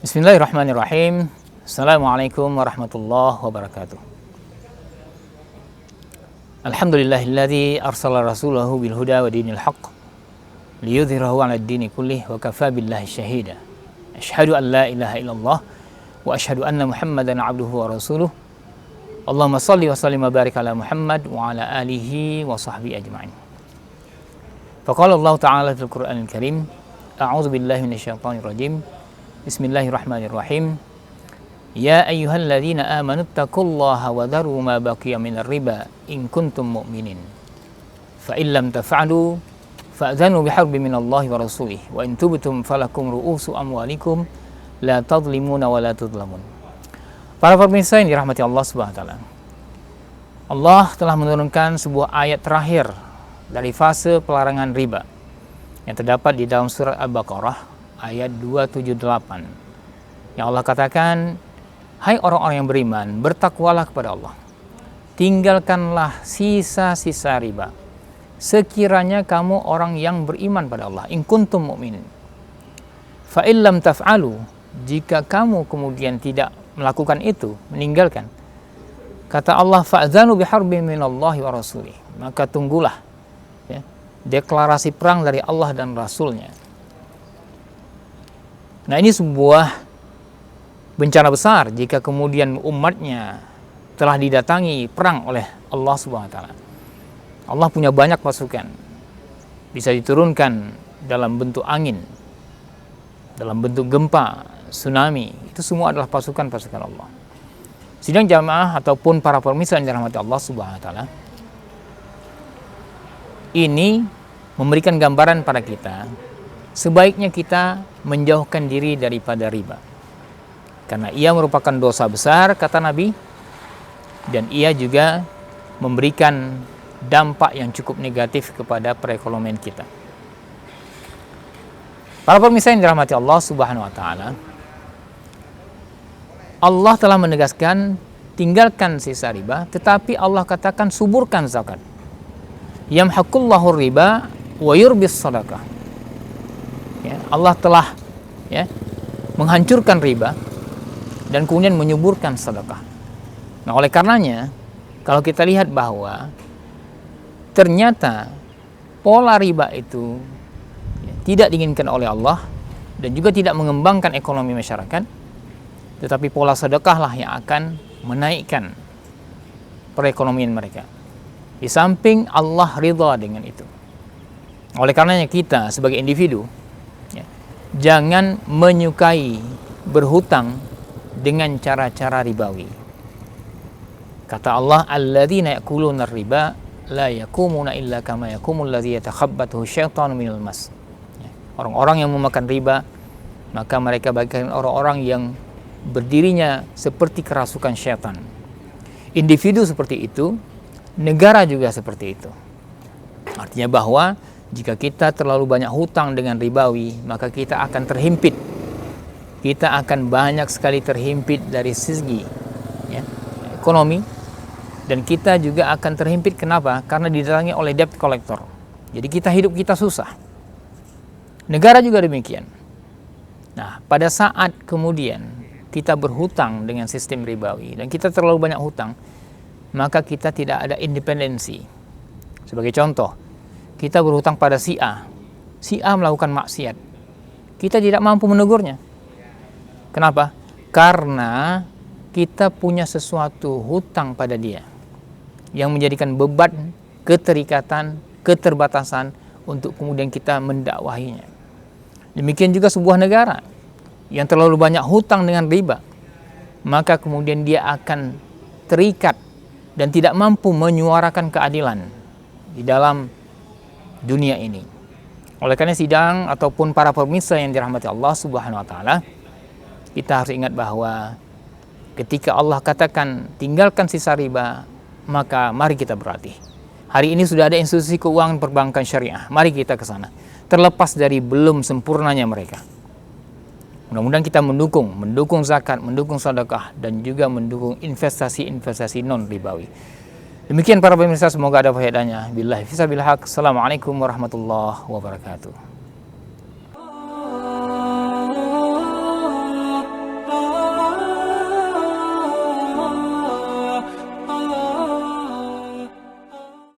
Bismillahirrahmanirrahim. Assalamualaikum warahmatullahi wabarakatuh. Alhamdulillahilladzi arsala rasulahu bil huda wa dinil haqq liyudhhirahu 'alad dini kullih wa kafaa billahi syahida. Asyhadu an la ilaha illallah wa asyhadu anna Muhammadan 'abduhu wa rasuluh. Allahumma shalli wa sallim wa barik ala Muhammad wa ala alihi wa sahbihi ajma'in. Faqala Allah Ta'ala fil Qur'anil Karim, a'udzu billahi minasyaitonir rajim. Bismillahirrahmanirrahim. Ya ayyuhalladzina amanu taqullaha wa dharu ma baqiya minar riba in kuntum mu'minin. Fa in lam taf'alu fa'dhanu biharbin minallahi wa rasulih wa in tubtum falakum ru'usu amwalikum la tadhlimuna wa la tudhlamun. Para pemirsa yang dirahmati Allah Subhanahu wa taala. Allah telah menurunkan sebuah ayat terakhir dari fase pelarangan riba yang terdapat di dalam surat Al-Baqarah ayat 278, yang Allah katakan, hai orang-orang yang beriman, bertakwalah kepada Allah, tinggalkanlah sisa-sisa riba, sekiranya kamu orang yang beriman pada Allah, in kuntum mu'minin. Fa illam taf'alu, jika kamu kemudian tidak melakukan itu, meninggalkan, kata Allah, fa'dzanu biharbin minallahi wa rasulih, maka tunggulah ya, deklarasi perang dari Allah dan Rasulnya. Nah, ini sebuah bencana besar jika kemudian umatnya telah didatangi perang oleh Allah Subhanahu wa taala. Allah punya banyak pasukan. Bisa diturunkan dalam bentuk angin, dalam bentuk gempa, tsunami. Itu semua adalah pasukan-pasukan Allah. Sidang jamaah ataupun para pemirsa yang dirahmati Allah Subhanahu wa taala, ini memberikan gambaran pada kita, sebaiknya kita menjauhkan diri daripada riba. Karena ia merupakan dosa besar, kata Nabi, dan ia juga memberikan dampak yang cukup negatif kepada perekonomian kita. Para pemirsa yang dirahmati Allah Subhanahu wa taala, Allah telah menegaskan tinggalkan sisa riba, tetapi Allah katakan suburkan zakat. Yamhaqullahu riba wa yurbis sadaqah. Ya, Allah telah ya, menghancurkan riba dan kemudian menyuburkan sedekah. Nah, oleh karenanya kalau kita lihat bahwa ternyata pola riba itu ya, tidak diinginkan oleh Allah dan juga tidak mengembangkan ekonomi masyarakat, tetapi pola sedekahlah yang akan menaikkan perekonomian mereka. Di samping Allah ridha dengan itu. Oleh karenanya kita sebagai individu jangan menyukai berhutang dengan cara-cara ribawi. Kata Allah, alladzina ya'kuluna riba la yakumuna illa kama yakumul ladzi yatakhabbathu syaitanu minal mas. Orang-orang yang memakan riba, maka mereka bagaikan orang-orang yang berdirinya seperti kerasukan syaitan. Individu seperti itu, negara juga seperti itu. Artinya bahwa jika kita terlalu banyak hutang dengan ribawi, maka kita akan terhimpit. Kita akan banyak sekali terhimpit dari segi ya, ekonomi, dan kita juga akan terhimpit. Kenapa? Karena didatangi oleh debt collector. Jadi hidup kita susah. Negara juga demikian. Nah, pada saat kemudian kita berhutang dengan sistem ribawi dan kita terlalu banyak hutang, maka kita tidak ada independensi. Sebagai contoh, kita berhutang pada si A melakukan maksiat, kita tidak mampu menegurnya. Kenapa? Karena kita punya sesuatu hutang pada dia yang menjadikan beban, keterikatan, keterbatasan untuk kemudian kita mendakwahinya. Demikian juga sebuah negara yang terlalu banyak hutang dengan riba, maka kemudian dia akan terikat dan tidak mampu menyuarakan keadilan di dalam dunia ini. Oleh karena sidang ataupun para pemirsa yang dirahmati Allah Subhanahu wa taala, kita harus ingat bahwa ketika Allah katakan tinggalkan sisa riba, maka mari kita berlatih. Hari ini sudah ada institusi keuangan perbankan syariah. Mari kita ke sana. Terlepas dari belum sempurnanya mereka. Mudah-mudahan kita mendukung zakat, mendukung sedekah, dan juga mendukung investasi-investasi non ribawi. Demikian para pemirsa, semoga ada faedahnya. Billahi fisabilillah. Assalamualaikum warahmatullahi wabarakatuh.